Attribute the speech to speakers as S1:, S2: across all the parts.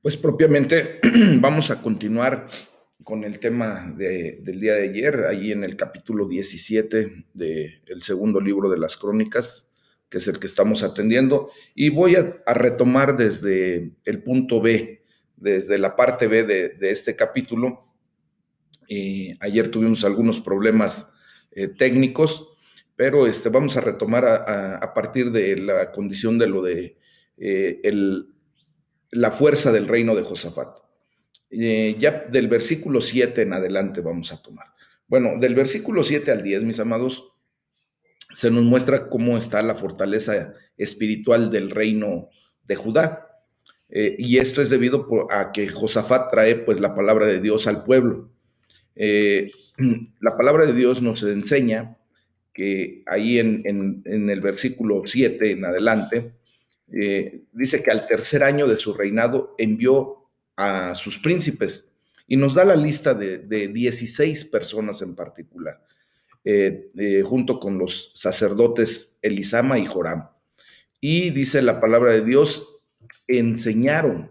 S1: Pues propiamente vamos a continuar con el tema del día de ayer, ahí en el capítulo 17 del segundo libro de las Crónicas, que es el que estamos atendiendo, y voy a retomar desde el punto B, desde la parte B de este capítulo. Ayer tuvimos algunos problemas técnicos, pero vamos a retomar a partir de la condición de lo de la fuerza del reino de Josafat. Ya del versículo 7 en adelante vamos a tomar. Bueno, del versículo 7 al 10, mis amados, se nos muestra cómo está la fortaleza espiritual del reino de Judá. Y esto es debido a que Josafat trae pues la palabra de Dios al pueblo. Eh, la palabra de Dios nos enseña que ahí en el versículo 7 en adelante, dice que al tercer año de su reinado envió a sus príncipes y nos da la lista de 16 personas en particular, junto con los sacerdotes Elisama y Joram. Y dice la palabra de Dios, enseñaron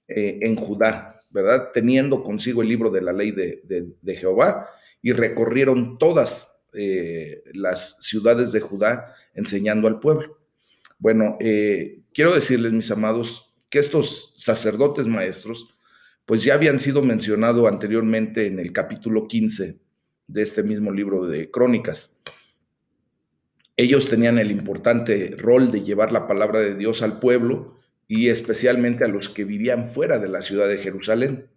S1: en Judá, ¿verdad? Teniendo consigo el libro de la ley de Jehová y recorrieron todas las ciudades de Judá enseñando al pueblo. Bueno, quiero decirles, mis amados, que estos sacerdotes maestros, pues ya habían sido mencionados anteriormente en el capítulo 15 de este mismo libro de Crónicas. Ellos tenían el importante rol de llevar la palabra de Dios al pueblo y especialmente a los que vivían fuera de la ciudad de Jerusalén.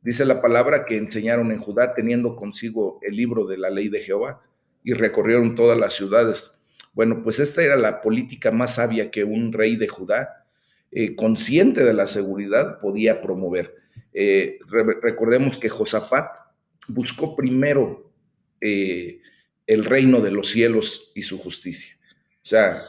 S1: Dice la palabra que enseñaron en Judá teniendo consigo el libro de la ley de Jehová y recorrieron todas las ciudades. Bueno, pues esta era la política más sabia que un rey de Judá, consciente de la seguridad, podía promover. Recordemos que Josafat buscó primero el reino de los cielos y su justicia. O sea,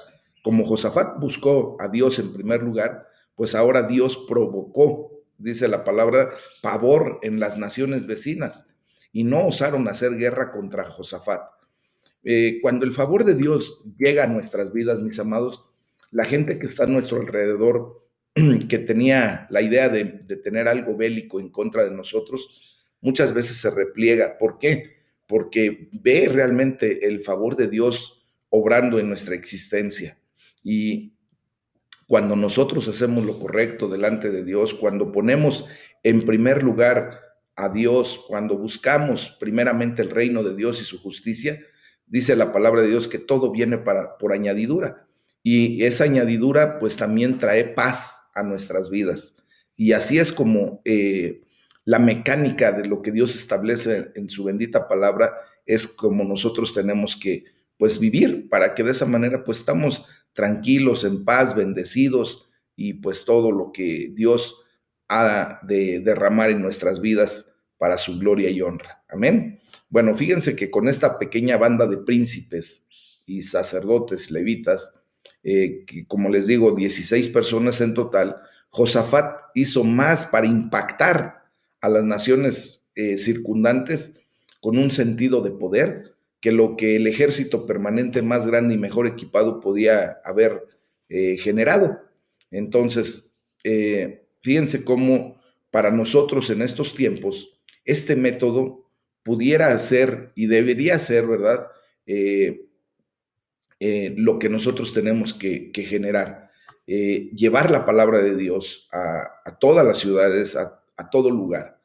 S1: como Josafat buscó a Dios en primer lugar, pues ahora Dios provocó, dice la palabra, pavor en las naciones vecinas y no osaron hacer guerra contra Josafat. Cuando el favor de Dios llega a nuestras vidas, mis amados, la gente que está a nuestro alrededor, que tenía la idea de tener algo bélico en contra de nosotros, muchas veces se repliega. ¿Por qué? Porque ve realmente el favor de Dios obrando en nuestra existencia. Y cuando nosotros hacemos lo correcto delante de Dios, cuando ponemos en primer lugar a Dios, cuando buscamos primeramente el reino de Dios y su justicia, dice la palabra de Dios que todo viene por añadidura. Y esa añadidura pues también trae paz a nuestras vidas. Y así es como la mecánica de lo que Dios establece en su bendita palabra es como nosotros tenemos que pues vivir para que de esa manera pues estamos tranquilos, en paz, bendecidos y pues todo lo que Dios ha de derramar en nuestras vidas para su gloria y honra. Amén. Bueno, fíjense que con esta pequeña banda de príncipes y sacerdotes levitas, que como les digo, 16 personas en total, Josafat hizo más para impactar a las naciones circundantes con un sentido de poder que lo que el ejército permanente más grande y mejor equipado podía haber generado. Entonces, fíjense cómo para nosotros en estos tiempos, este método pudiera ser y debería ser, ¿verdad? Lo que nosotros tenemos que generar. Llevar la palabra de Dios a todas las ciudades, a todo lugar.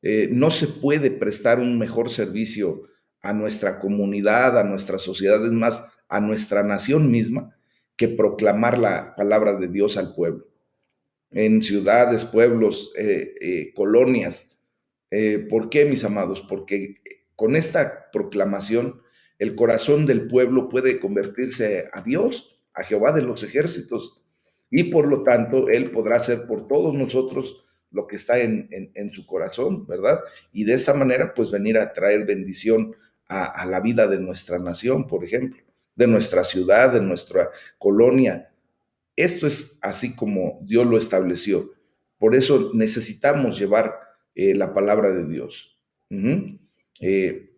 S1: No se puede prestar un mejor servicio a nuestra comunidad, a nuestra sociedad, es más, a nuestra nación misma, que proclamar la palabra de Dios al pueblo. En ciudades, pueblos, colonias. ¿Por qué, mis amados? Porque con esta proclamación el corazón del pueblo puede convertirse a Dios, a Jehová de los ejércitos, y por lo tanto Él podrá hacer por todos nosotros lo que está en su corazón, ¿verdad? Y de esa manera, pues venir a traer bendición a la vida de nuestra nación, por ejemplo, de nuestra ciudad, de nuestra colonia. Esto es así como Dios lo estableció. Por eso necesitamos llevar la palabra de Dios. Uh-huh. eh,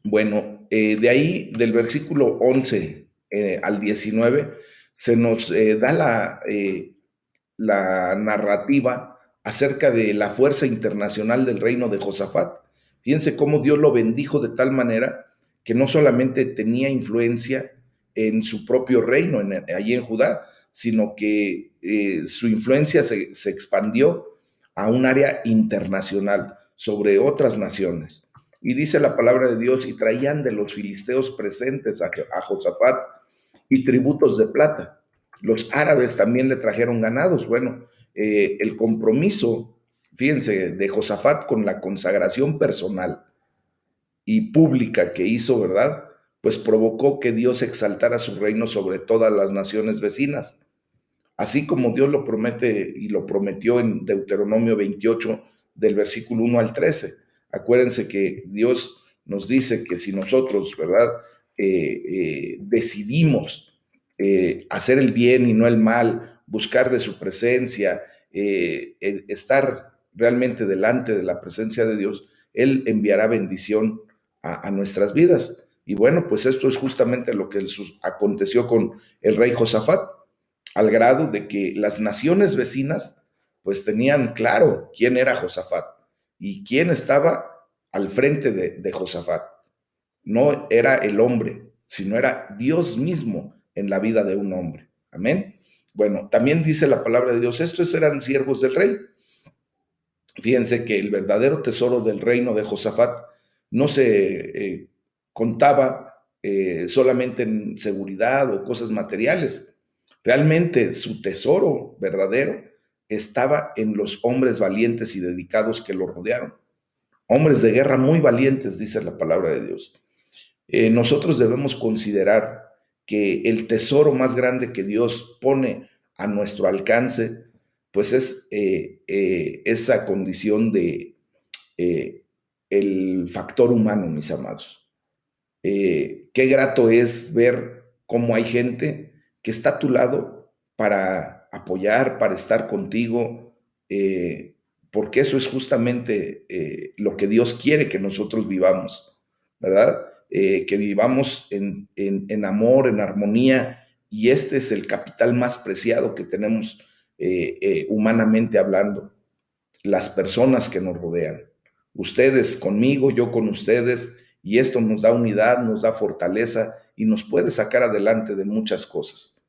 S1: bueno, de ahí, del versículo 11 al 19, se nos da la narrativa acerca de la fuerza internacional del reino de Josafat. Fíjense cómo Dios lo bendijo de tal manera que no solamente tenía influencia en su propio reino, allí en Judá, sino que su influencia se expandió a un área internacional sobre otras naciones. Y dice la palabra de Dios, y traían de los filisteos presentes a Josafat y tributos de plata. Los árabes también le trajeron ganados. Bueno, el compromiso, fíjense, de Josafat con la consagración personal y pública que hizo, ¿verdad? Pues provocó que Dios exaltara su reino sobre todas las naciones vecinas, así como Dios lo promete y lo prometió en Deuteronomio 28, del versículo 1 al 13. Acuérdense que Dios nos dice que si nosotros, ¿verdad? Decidimos hacer el bien y no el mal, buscar de su presencia, estar realmente delante de la presencia de Dios, Él enviará bendición a nuestras vidas. Y bueno, pues esto es justamente lo que aconteció con el rey Josafat, al grado de que las naciones vecinas pues tenían claro quién era Josafat y quién estaba al frente de Josafat. No era el hombre, sino era Dios mismo en la vida de un hombre. Amén. Bueno, también dice la palabra de Dios, estos eran siervos del rey. Fíjense que el verdadero tesoro del reino de Josafat no se contaba solamente en seguridad o cosas materiales. Realmente su tesoro verdadero estaba en los hombres valientes y dedicados que lo rodearon. Hombres de guerra muy valientes, dice la palabra de Dios. Nosotros debemos considerar que el tesoro más grande que Dios pone a nuestro alcance, pues es esa condición de eh, el factor humano, mis amados. Qué grato es ver cómo hay gente que está a tu lado para apoyar, para estar contigo, porque eso es justamente lo que Dios quiere que nosotros vivamos, ¿verdad? Que vivamos en amor, en armonía, y este es el capital más preciado que tenemos humanamente hablando, las personas que nos rodean. Ustedes conmigo, yo con ustedes, y esto nos da unidad, nos da fortaleza y nos puede sacar adelante de muchas cosas.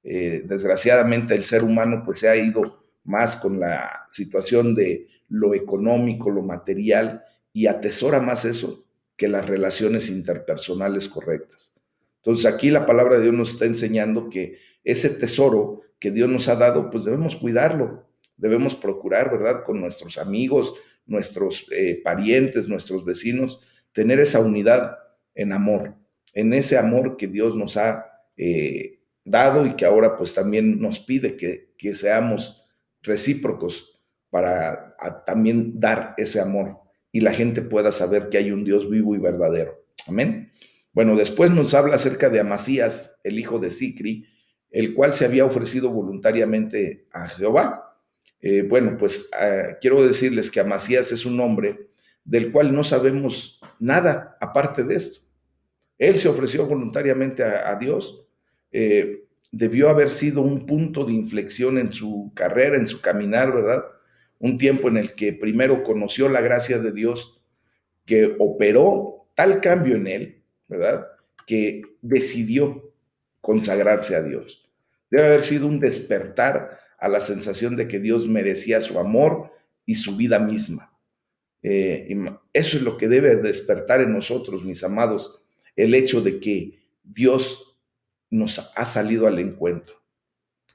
S1: Desgraciadamente el ser humano pues se ha ido más con la situación de lo económico, lo material, y atesora más eso que las relaciones interpersonales correctas. Entonces aquí la palabra de Dios nos está enseñando que ese tesoro que Dios nos ha dado, pues debemos cuidarlo, debemos procurar, ¿verdad? Con nuestros amigos, nuestros parientes, nuestros vecinos, tener esa unidad en amor, en ese amor que Dios nos ha dado y que ahora pues también nos pide que seamos recíprocos para también dar ese amor y la gente pueda saber que hay un Dios vivo y verdadero. Amén. Bueno, después nos habla acerca de Amasías, el hijo de Sicri, el cual se había ofrecido voluntariamente a Jehová. Bueno, pues quiero decirles que Amasías es un hombre del cual no sabemos nada aparte de esto. Él se ofreció voluntariamente a Dios. Debió haber sido un punto de inflexión en su carrera, en su caminar, ¿verdad? Un tiempo en el que primero conoció la gracia de Dios, que operó tal cambio en él, ¿verdad? Que decidió consagrarse a Dios. Debe haber sido un despertar a la sensación de que Dios merecía su amor y su vida misma. Eso es lo que debe despertar en nosotros, mis amados, el hecho de que Dios nos ha salido al encuentro.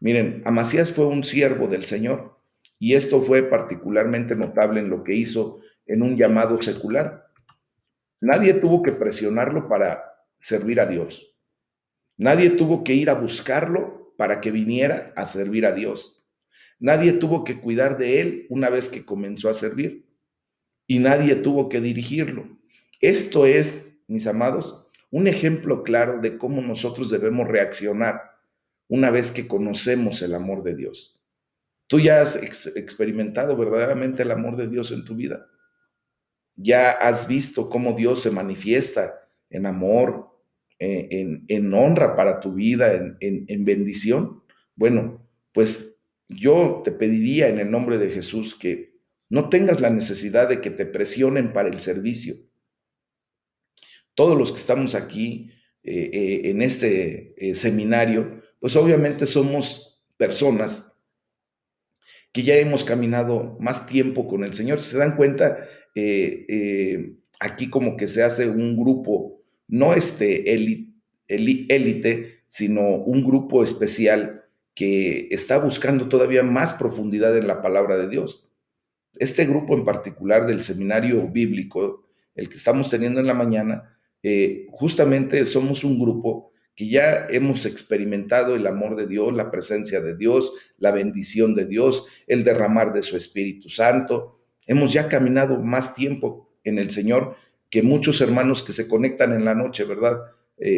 S1: Miren, Amasías fue un siervo del Señor y esto fue particularmente notable en lo que hizo en un llamado secular. Nadie tuvo que presionarlo para servir a Dios. Nadie tuvo que ir a buscarlo para que viniera a servir a Dios. Nadie tuvo que cuidar de él una vez que comenzó a servir y nadie tuvo que dirigirlo. Esto es, mis amados, un ejemplo claro de cómo nosotros debemos reaccionar una vez que conocemos el amor de Dios. ¿Tú ya has experimentado verdaderamente el amor de Dios en tu vida? ¿Ya has visto cómo Dios se manifiesta en amor, en honra para tu vida, en bendición? Bueno, pues yo te pediría en el nombre de Jesús que no tengas la necesidad de que te presionen para el servicio. Todos los que estamos aquí en este seminario, pues obviamente somos personas que ya hemos caminado más tiempo con el Señor. Si se dan cuenta, aquí como que se hace un grupo, no élite, sino un grupo especial que está buscando todavía más profundidad en la palabra de Dios. Este grupo en particular del seminario bíblico, el que estamos teniendo en la mañana, justamente somos un grupo que ya hemos experimentado el amor de Dios, la presencia de Dios, la bendición de Dios, el derramar de su Espíritu Santo. Hemos ya caminado más tiempo en el Señor que muchos hermanos que se conectan en la noche, ¿verdad?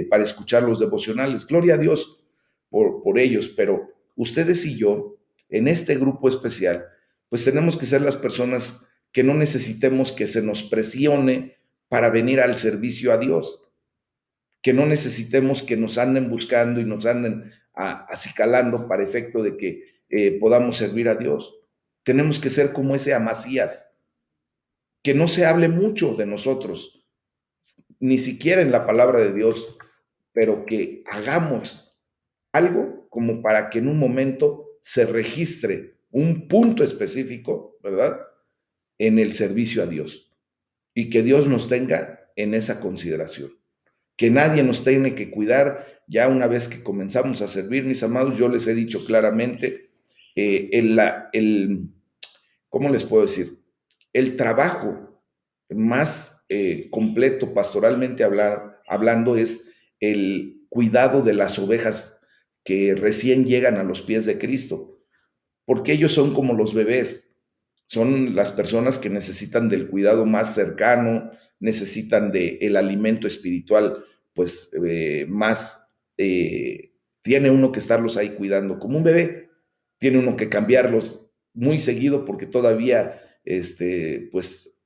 S1: Para escuchar los devocionales. Gloria a Dios por ellos, pero ustedes y yo, en este grupo especial, pues tenemos que ser las personas que no necesitemos que se nos presione para venir al servicio a Dios, que no necesitemos que nos anden buscando y nos anden acicalando para efecto de que podamos servir a Dios. Tenemos que ser como ese Amasías, que no se hable mucho de nosotros, ni siquiera en la palabra de Dios, pero que hagamos algo como para que en un momento se registre un punto específico, ¿verdad? En el servicio a Dios y que Dios nos tenga en esa consideración. Que nadie nos tiene que cuidar ya una vez que comenzamos a servir, mis amados. Yo les he dicho claramente, ¿cómo les puedo decir? El trabajo más completo pastoralmente hablando es el cuidado de las ovejas que recién llegan a los pies de Cristo, porque ellos son como los bebés, son las personas que necesitan del cuidado más cercano, necesitan del alimento espiritual, pues más, tiene uno que estarlos ahí cuidando como un bebé, tiene uno que cambiarlos muy seguido porque todavía, pues,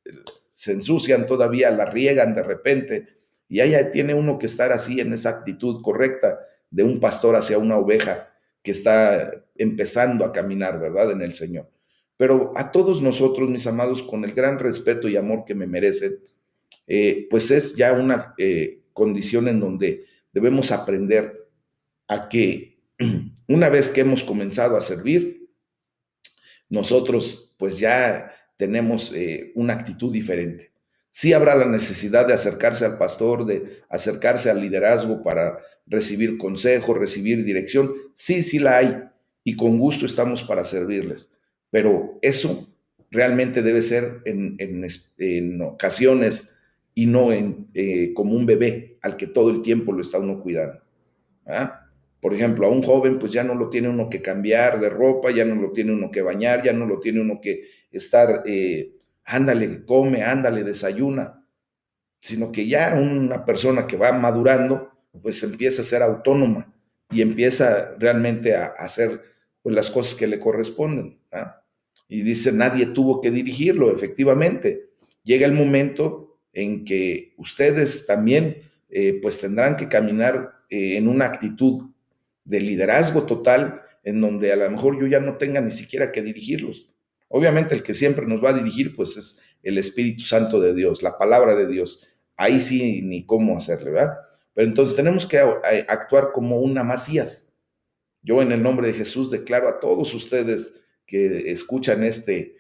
S1: se ensucian, todavía la riegan de repente, y ahí tiene uno que estar así en esa actitud correcta de un pastor hacia una oveja que está empezando a caminar, ¿verdad? En el Señor. Pero a todos nosotros, mis amados, con el gran respeto y amor que me merecen, pues es ya una condición en donde debemos aprender a que una vez que hemos comenzado a servir, nosotros pues ya tenemos una actitud diferente. Sí habrá la necesidad de acercarse al pastor, de acercarse al liderazgo para recibir consejo, recibir dirección. Sí, sí la hay y con gusto estamos para servirles. Pero eso realmente debe ser en ocasiones y no como un bebé al que todo el tiempo lo está uno cuidando. ¿Ah? Por ejemplo, a un joven pues ya no lo tiene uno que cambiar de ropa, ya no lo tiene uno que bañar, ya no lo tiene uno que estar, ándale, come, ándale, desayuna, sino que ya una persona que va madurando pues empieza a ser autónoma y empieza realmente a hacer pues, las cosas que le corresponden. ¿Ah? Y dice, nadie tuvo que dirigirlo, efectivamente. Llega el momento en que ustedes también pues tendrán que caminar en una actitud de liderazgo total, en donde a lo mejor yo ya no tenga ni siquiera que dirigirlos. Obviamente el que siempre nos va a dirigir pues es el Espíritu Santo de Dios, la palabra de Dios. Ahí sí ni cómo hacerle, ¿verdad? Pero entonces tenemos que actuar como un Amasías. Yo en el nombre de Jesús declaro a todos ustedes que escuchan este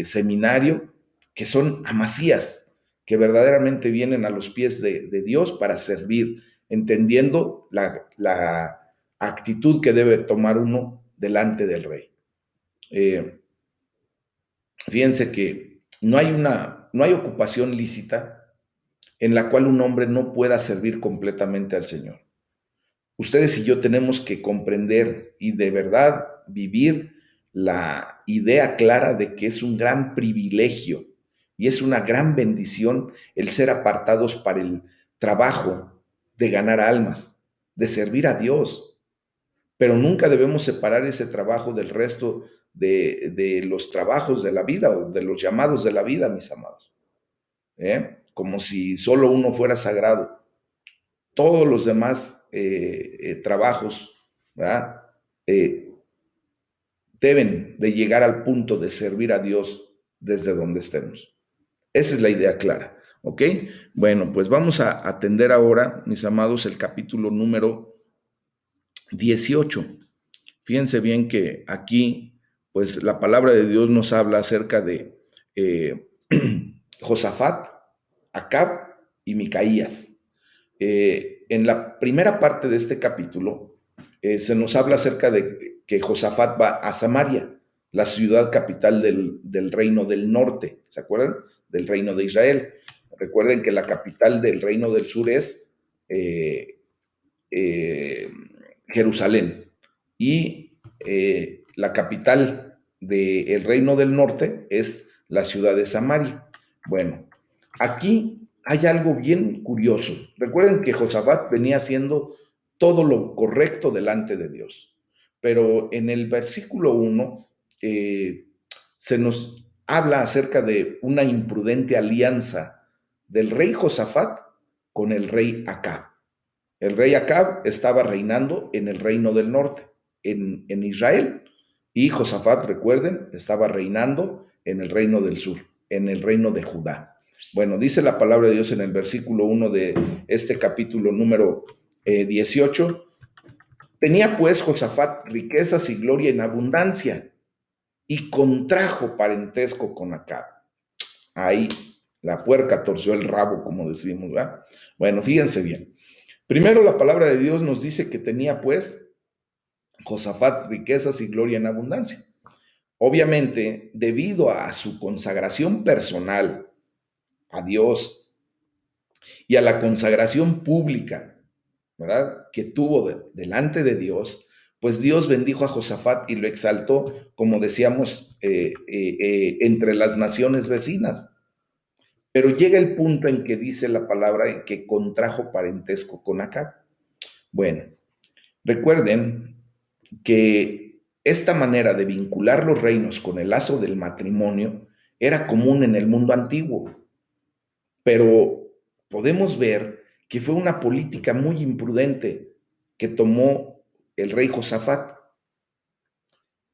S1: seminario que son Amasías, que verdaderamente vienen a los pies de Dios para servir, entendiendo la actitud que debe tomar uno delante del Rey. Fíjense que no hay ocupación lícita en la cual un hombre no pueda servir completamente al Señor. Ustedes y yo tenemos que comprender y de verdad vivir la idea clara de que es un gran privilegio y es una gran bendición el ser apartados para el trabajo de ganar almas, de servir a Dios. Pero nunca debemos separar ese trabajo del resto de los trabajos de la vida o de los llamados de la vida, mis amados. Como si solo uno fuera sagrado. Todos los demás trabajos, ¿verdad? Eh, deben de llegar al punto de servir a Dios desde donde estemos. Esa es la idea clara, ¿ok? Bueno, pues vamos a atender ahora, mis amados, el capítulo número 18. Fíjense bien que aquí, pues la palabra de Dios nos habla acerca de eh, Josafat, Acab y Micaías. En la primera parte de este capítulo se nos habla acerca de que Josafat va a Samaria, la ciudad capital del reino del norte, ¿se acuerdan? Del reino de Israel. Recuerden que la capital del reino del sur es eh, eh, Jerusalén y la capital del reino del norte es la ciudad de Samaria. Bueno, aquí hay algo bien curioso. Recuerden que Josafat venía haciendo todo lo correcto delante de Dios, pero en el versículo 1 se nos habla acerca de una imprudente alianza del rey Josafat con el rey Acab. El rey Acab estaba reinando en el reino del norte, en Israel, y Josafat, recuerden, estaba reinando en el reino del sur, en el reino de Judá. Bueno, dice la palabra de Dios en el versículo 1 de este capítulo número 18. Tenía pues Josafat riquezas y gloria en abundancia, y contrajo parentesco con Acab. Ahí la puerca torció el rabo, como decimos, ¿verdad? Bueno, fíjense bien. Primero la palabra de Dios nos dice que tenía pues Josafat riquezas y gloria en abundancia. Obviamente, debido a su consagración personal a Dios y a la consagración pública, ¿verdad? Que tuvo delante de Dios, pues Dios bendijo a Josafat y lo exaltó, como decíamos, entre las naciones vecinas. Pero llega el punto en que dice la palabra que contrajo parentesco con Acab. Bueno, recuerden que esta manera de vincular los reinos con el lazo del matrimonio era común en el mundo antiguo, pero podemos ver que fue una política muy imprudente que tomó el rey Josafat.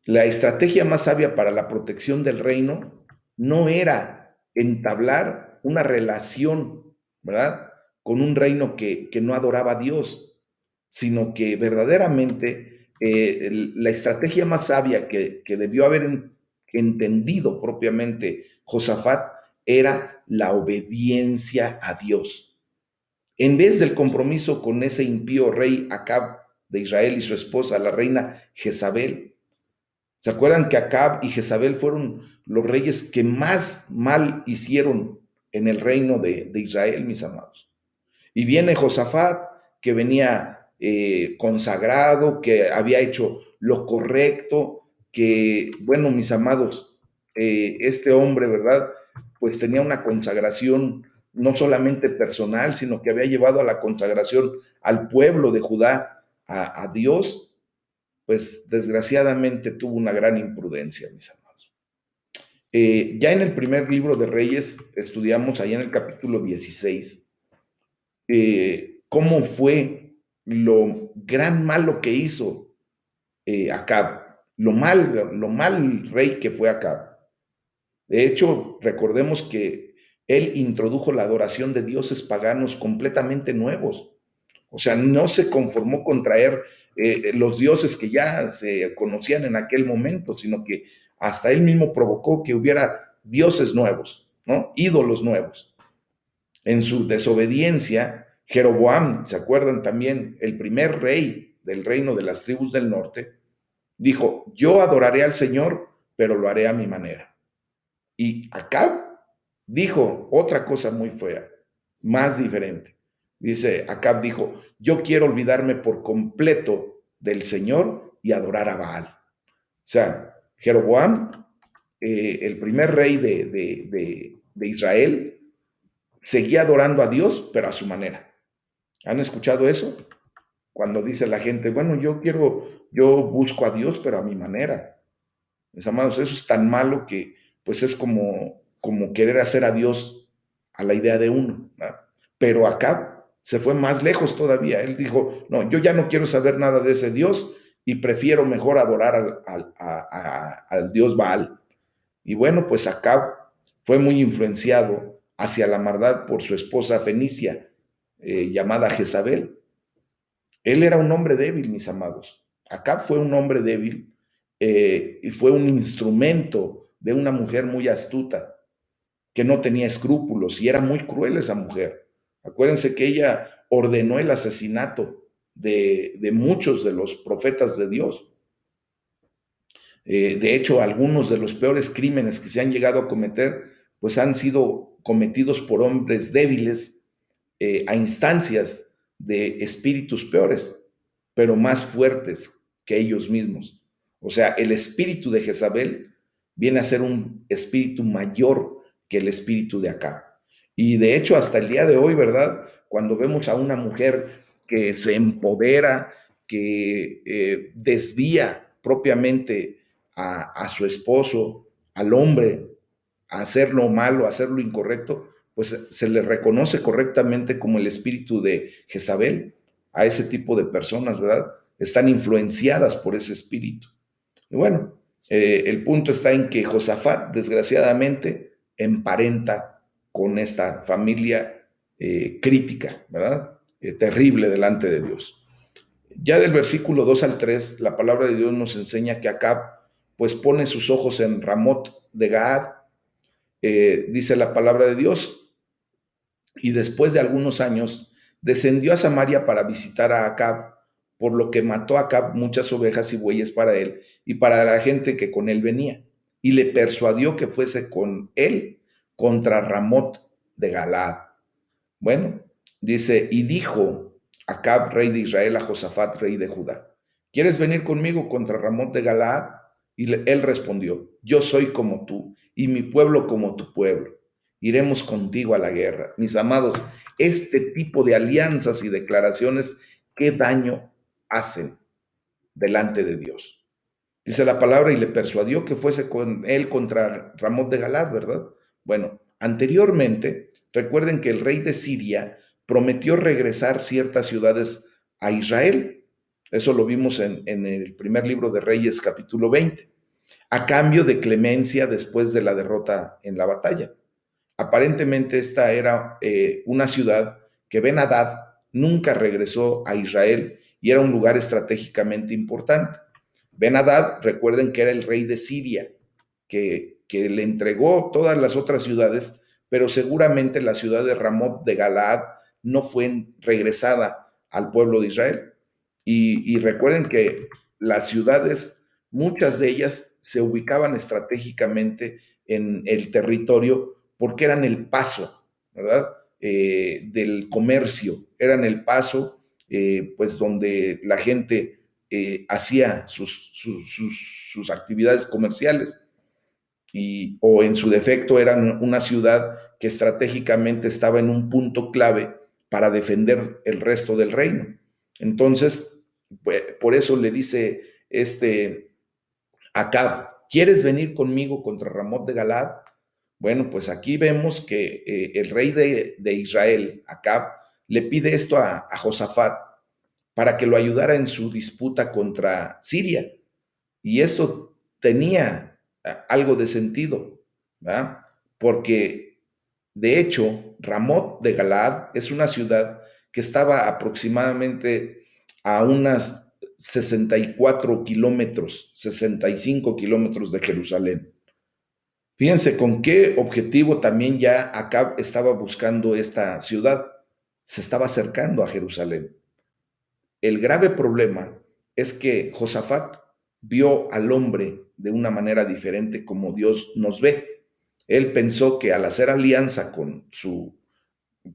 S1: La estrategia más sabia para la protección del reino no era entablar una relación, ¿verdad?, con un reino que no adoraba a Dios, sino que verdaderamente la estrategia más sabia que debió haber entendido propiamente Josafat era la obediencia a Dios. En vez del compromiso con ese impío rey Acab de Israel y su esposa, la reina Jezabel. ¿Se acuerdan que Acab y Jezabel fueron los reyes que más mal hicieron en el reino de Israel, mis amados? Y viene Josafat, que venía consagrado, que había hecho lo correcto, que, bueno, mis amados, este hombre, ¿verdad? Pues tenía una consagración no solamente personal, sino que había llevado a la consagración al pueblo de Judá, a Dios, pues desgraciadamente tuvo una gran imprudencia, mis amados. Ya en el primer libro de Reyes estudiamos, ahí en el capítulo 16, cómo fue lo gran malo que hizo Acab, lo mal rey que fue Acab. De hecho, recordemos que él introdujo la adoración de dioses paganos completamente nuevos. O sea, no se conformó con traer los dioses que ya se conocían en aquel momento, sino que hasta él mismo provocó que hubiera dioses nuevos, ¿no? Ídolos nuevos. En su desobediencia, Jeroboam, ¿se acuerdan también? El primer rey del reino de las tribus del norte, dijo, yo adoraré al Señor, pero lo haré a mi manera. Y Acab dijo otra cosa muy fea, más diferente. Dice, Acab dijo, yo quiero olvidarme por completo del Señor y adorar a Baal. O sea, Jeroboam, el primer rey de Israel, seguía adorando a Dios, pero a su manera. ¿Han escuchado eso? Cuando dice la gente, bueno, yo busco a Dios, pero a mi manera. Mis amados, eso es tan malo que pues es como querer hacer a Dios a la idea de uno, ¿verdad? Pero acá se fue más lejos todavía. Él dijo, no, yo ya no quiero saber nada de ese Dios, y prefiero mejor adorar al dios Baal. Y bueno, pues Acab fue muy influenciado hacia la maldad por su esposa fenicia, llamada Jezabel. Él era un hombre débil, mis amados. Acab fue un hombre débil, y fue un instrumento de una mujer muy astuta, que no tenía escrúpulos, y era muy cruel esa mujer. Acuérdense que ella ordenó el asesinato de muchos de los profetas de Dios. De hecho, algunos de los peores crímenes que se han llegado a cometer, pues han sido cometidos por hombres débiles, a instancias de espíritus peores, pero más fuertes que ellos mismos. O sea, el espíritu de Jezabel viene a ser un espíritu mayor que el espíritu de Acab. Y de hecho, hasta el día de hoy, ¿verdad? Cuando vemos a una mujer que se empodera, que desvía propiamente a su esposo, al hombre, a hacer lo malo, a hacer lo incorrecto, pues se le reconoce correctamente como el espíritu de Jezabel a ese tipo de personas, ¿verdad? Están influenciadas por ese espíritu. Y bueno, el punto está en que Josafat, desgraciadamente, emparenta con esta familia crítica, ¿verdad? Terrible delante de Dios. Ya del versículo 2 al 3, la palabra de Dios nos enseña que Acab pues pone sus ojos en Ramot de Gaad, dice la palabra de Dios, y después de algunos años descendió a Samaria para visitar a Acab, por lo que mató a Acab muchas ovejas y bueyes para él y para la gente que con él venía, y le persuadió que fuese con él contra Ramot de Galaad. Bueno, dice, y dijo Acab, rey de Israel, a Josafat, rey de Judá, ¿quieres venir conmigo contra Ramot de Galaad? Y él respondió, yo soy como tú, y mi pueblo como tu pueblo. Iremos contigo a la guerra. Mis amados, este tipo de alianzas y declaraciones, ¿qué daño hacen delante de Dios? Dice la palabra, y le persuadió que fuese con él contra Ramot de Galaad, ¿verdad? Bueno, anteriormente, recuerden que el rey de Siria prometió regresar ciertas ciudades a Israel. Eso lo vimos en el primer libro de Reyes, capítulo 20, a cambio de clemencia después de la derrota en la batalla. Aparentemente esta era una ciudad que Ben-Hadad nunca regresó a Israel y era un lugar estratégicamente importante. Ben-Hadad, recuerden que era el rey de Siria, que le entregó todas las otras ciudades, pero seguramente la ciudad de Ramot de Galaad no fue regresada al pueblo de Israel. Y recuerden que las ciudades, muchas de ellas se ubicaban estratégicamente en el territorio porque eran el paso, ¿verdad? Del comercio, eran el paso, pues donde la gente hacía sus actividades comerciales, o en su defecto eran una ciudad que estratégicamente estaba en un punto clave para defender el resto del reino. Entonces, pues, por eso le dice Acab, ¿quieres venir conmigo contra Ramot de Galaad? Bueno, pues aquí vemos que el rey de Israel, Acab, le pide esto a Josafat para que lo ayudara en su disputa contra Siria. Y esto tenía algo de sentido, ¿verdad? Porque de hecho, Ramot de Galaad es una ciudad que estaba aproximadamente a unas 64 kilómetros, 65 kilómetros de Jerusalén. Fíjense con qué objetivo también ya Acab estaba buscando esta ciudad. Se estaba acercando a Jerusalén. El grave problema es que Josafat vio al hombre de una manera diferente como Dios nos ve. Él pensó que al hacer alianza con su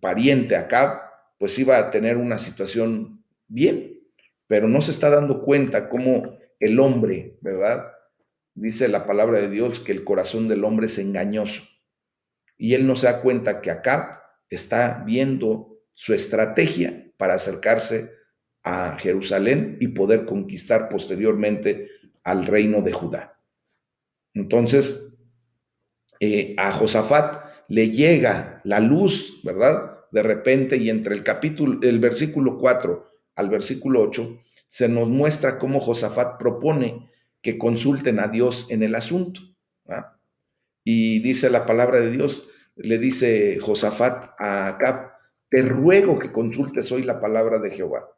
S1: pariente Acab, pues iba a tener una situación bien, pero no se está dando cuenta cómo el hombre, ¿verdad? Dice la palabra de Dios que el corazón del hombre es engañoso. Y él no se da cuenta que Acab está viendo su estrategia para acercarse a Jerusalén y poder conquistar posteriormente al reino de Judá. Entonces, a Josafat le llega la luz, ¿verdad? De repente, y entre el versículo 4 al versículo 8, se nos muestra cómo Josafat propone que consulten a Dios en el asunto. ¿Va? Y dice la palabra de Dios, le dice Josafat a Acab, te ruego que consultes hoy la palabra de Jehová.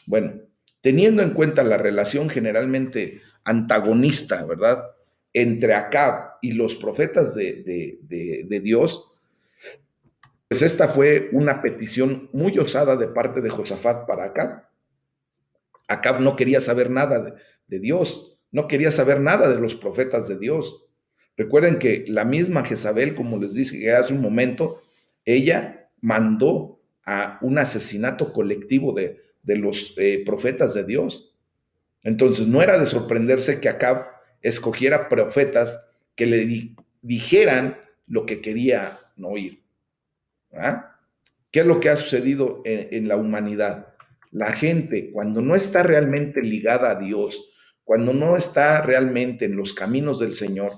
S1: Bueno, teniendo en cuenta la relación generalmente antagonista, ¿verdad?, entre Acab y los profetas de Dios, pues esta fue una petición muy osada de parte de Josafat para Acab. Acab no quería saber nada de Dios, no quería saber nada de los profetas de Dios. Recuerden que la misma Jezabel, como les dije hace un momento, ella mandó a un asesinato colectivo de los profetas de Dios. Entonces no era de sorprenderse que Acab escogiera profetas que le dijeran lo que quería no oír. ¿Ah? ¿Qué es lo que ha sucedido en la humanidad? La gente, cuando no está realmente ligada a Dios, cuando no está realmente en los caminos del Señor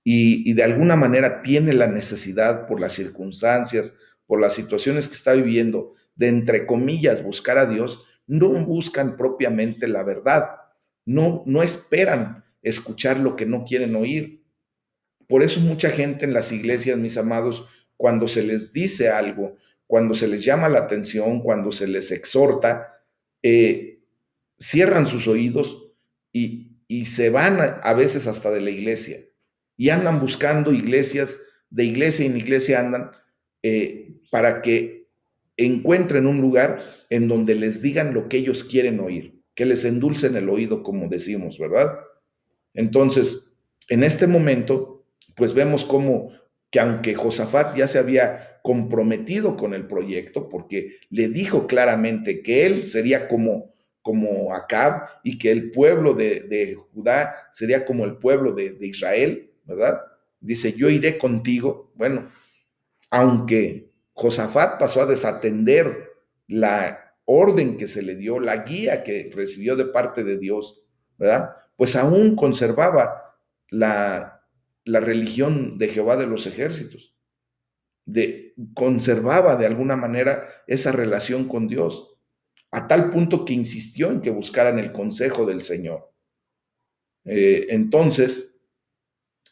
S1: y de alguna manera tiene la necesidad por las circunstancias, por las situaciones que está viviendo, de entre comillas buscar a Dios, no buscan propiamente la verdad, no esperan escuchar lo que no quieren oír. Por eso mucha gente en las iglesias, mis amados, cuando se les dice algo, cuando se les llama la atención, cuando se les exhorta, eh, cierran sus oídos y se van a veces hasta de la iglesia y andan buscando iglesias, de iglesia en iglesia andan, para que encuentren un lugar en donde les digan lo que ellos quieren oír, que les endulcen el oído, como decimos, ¿verdad? Entonces, en este momento, pues vemos cómo que aunque Josafat ya se había comprometido con el proyecto, porque le dijo claramente que él sería como Acab y que el pueblo de Judá sería como el pueblo de Israel, ¿verdad? Dice, yo iré contigo. Bueno, aunque Josafat pasó a desatender la orden que se le dio, la guía que recibió de parte de Dios, ¿verdad? Pues aún conservaba la religión de Jehová de los ejércitos, conservaba de alguna manera esa relación con Dios, a tal punto que insistió en que buscaran el consejo del Señor. Entonces,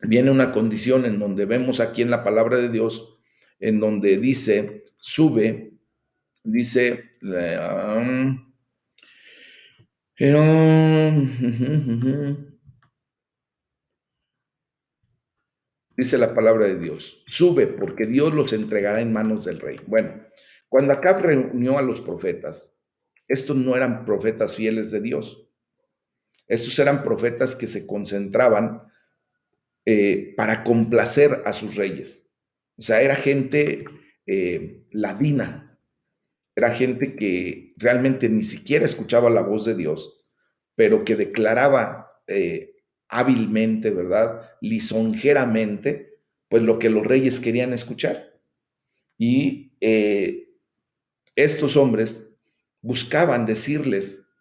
S1: viene una condición en donde vemos aquí en la palabra de Dios, en donde dice, sube, dice, dice la palabra de Dios, sube porque Dios los entregará en manos del rey. Bueno, cuando Acab reunió a los profetas, estos no eran profetas fieles de Dios, estos eran profetas que se concentraban para complacer a sus reyes. O sea, era gente ladina, era gente que realmente ni siquiera escuchaba la voz de Dios, pero que declaraba hábilmente, ¿verdad? Lisonjeramente, pues lo que los reyes querían escuchar. Y estos hombres buscaban decirles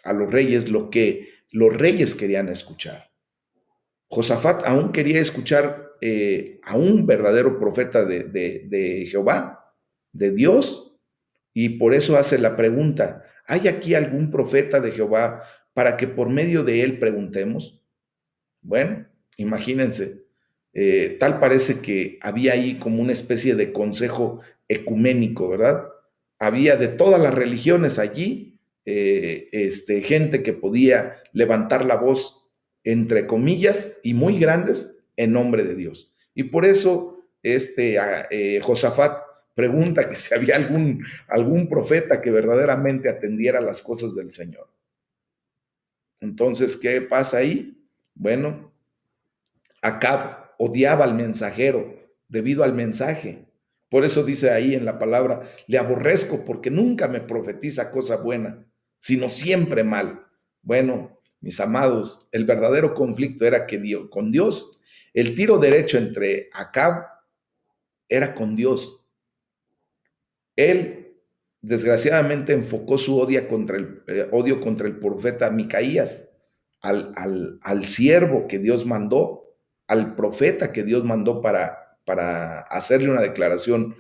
S1: a los reyes lo que los reyes querían escuchar. Josafat aún quería escuchar a un verdadero profeta de Jehová, de Dios, y por eso hace la pregunta, ¿hay aquí algún profeta de Jehová para que por medio de él preguntemos? Bueno, imagínense, tal parece que había ahí como una especie de consejo ecuménico, ¿verdad? Había de todas las religiones allí, gente que podía levantar la voz, entre comillas, y muy grandes, en nombre de Dios. Y por eso Josafat pregunta que si había algún profeta que verdaderamente atendiera las cosas del Señor. Entonces, ¿qué pasa ahí? Bueno, Acab odiaba al mensajero debido al mensaje. Por eso dice ahí en la palabra, le aborrezco porque nunca me profetiza cosa buena, sino siempre mal. Bueno, mis amados, el verdadero conflicto era que con Dios, el tiro derecho entre Acab era con Dios. Él, desgraciadamente, enfocó su odio contra el profeta Micaías, al siervo que Dios mandó, al profeta que Dios mandó para hacerle una declaración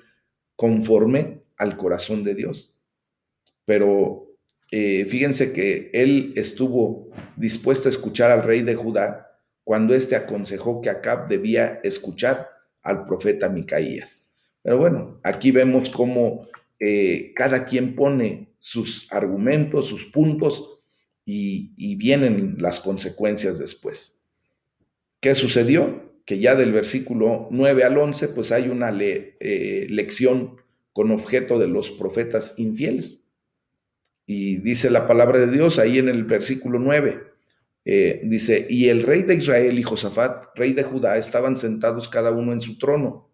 S1: conforme al corazón de Dios. Pero Fíjense que él estuvo dispuesto a escuchar al rey de Judá cuando éste aconsejó que Acab debía escuchar al profeta Micaías. Pero bueno, aquí vemos cómo cada quien pone sus argumentos, sus puntos, y vienen las consecuencias después. ¿Qué sucedió? Que ya del versículo 9 al 11, pues hay una lección con objeto de los profetas infieles. Y dice la palabra de Dios ahí en el versículo 9, dice, y el rey de Israel y Josafat, rey de Judá, estaban sentados cada uno en su trono,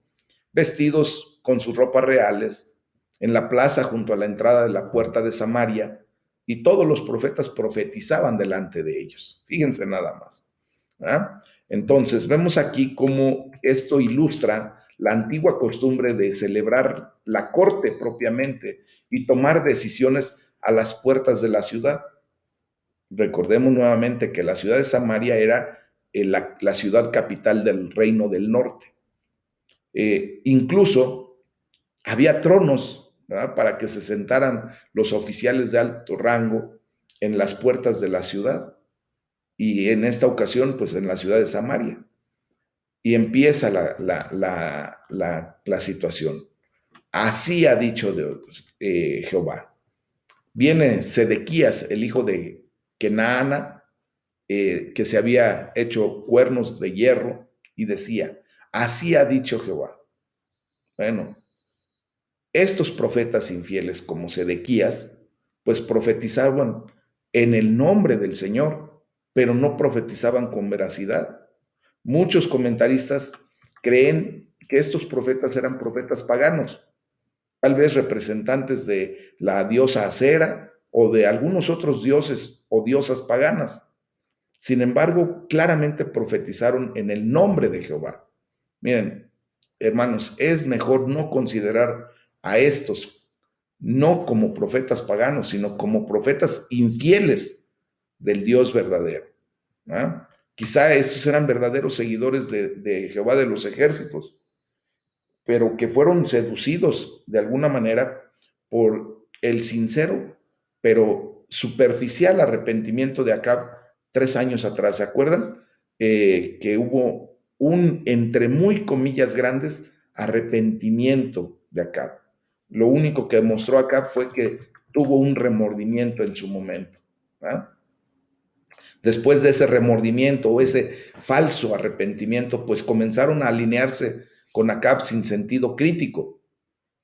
S1: vestidos con sus ropas reales, en la plaza junto a la entrada de la puerta de Samaria, y todos los profetas profetizaban delante de ellos. Fíjense nada más. ¿Ah? Entonces, vemos aquí cómo esto ilustra la antigua costumbre de celebrar la corte propiamente y tomar decisiones a las puertas de la ciudad. Recordemos nuevamente que la ciudad de Samaria era la ciudad capital del reino del norte. Incluso había tronos, ¿verdad?, para que se sentaran los oficiales de alto rango en las puertas de la ciudad. Y en esta ocasión, pues en la ciudad de Samaria. Y empieza la situación. Así ha dicho Jehová. Viene Sedequías, el hijo de Kenaana, que se había hecho cuernos de hierro, y decía, así ha dicho Jehová. Bueno, estos profetas infieles como Sedequías, pues profetizaban en el nombre del Señor, pero no profetizaban con veracidad. Muchos comentaristas creen que estos profetas eran profetas paganos, tal vez representantes de la diosa Acera o de algunos otros dioses o diosas paganas. Sin embargo, claramente profetizaron en el nombre de Jehová. Miren, hermanos, es mejor no considerar a estos no como profetas paganos, sino como profetas infieles del Dios verdadero. ¿Ah? Quizá estos eran verdaderos seguidores de Jehová de los ejércitos, pero que fueron seducidos de alguna manera por el sincero, pero superficial arrepentimiento de Acab 3 años atrás. ¿Se acuerdan? Que hubo un, entre muy comillas grandes, arrepentimiento de Acab. Lo único que mostró Acab fue que tuvo un remordimiento en su momento. ¿Ah? Después de ese remordimiento o ese falso arrepentimiento, pues comenzaron a alinearse con Acab sin sentido crítico.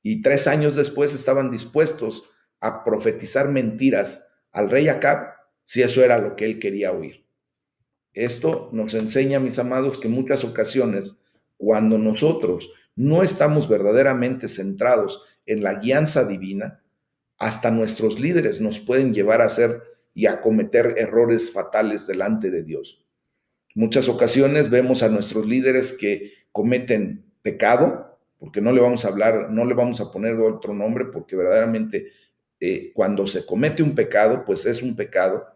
S1: Y 3 años después estaban dispuestos a profetizar mentiras al rey Acab si eso era lo que él quería oír. Esto nos enseña, mis amados, que en muchas ocasiones, cuando nosotros no estamos verdaderamente centrados en la guianza divina, hasta nuestros líderes nos pueden llevar a hacer y a cometer errores fatales delante de Dios. Muchas ocasiones vemos a nuestros líderes que cometen pecado, porque no le vamos a hablar, no le vamos a poner otro nombre, porque verdaderamente cuando se comete un pecado, pues es un pecado,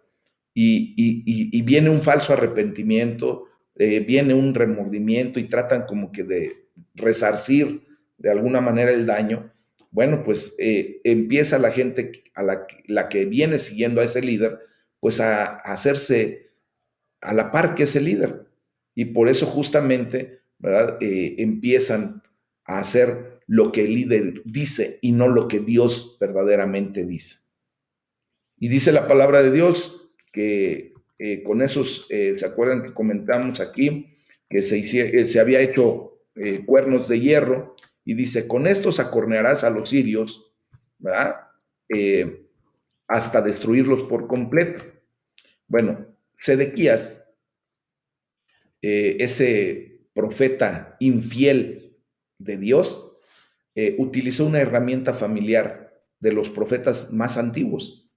S1: y viene un falso arrepentimiento, viene un remordimiento y tratan como que de resarcir de alguna manera el daño. Bueno, pues empieza la gente, a la que viene siguiendo a ese líder, pues a hacerse a la par que ese líder. Y por eso justamente, ¿verdad? Empiezan a hacer lo que el líder dice y no lo que Dios verdaderamente dice. Y dice la palabra de Dios que con esos, ¿se acuerdan que comentamos aquí que se había hecho cuernos de hierro? Y dice, con estos acornearás a los sirios, ¿verdad? Eh, hasta destruirlos por completo. Bueno, Sedequías, ese profeta infiel de Dios, utilizó una herramienta familiar de los profetas más antiguos.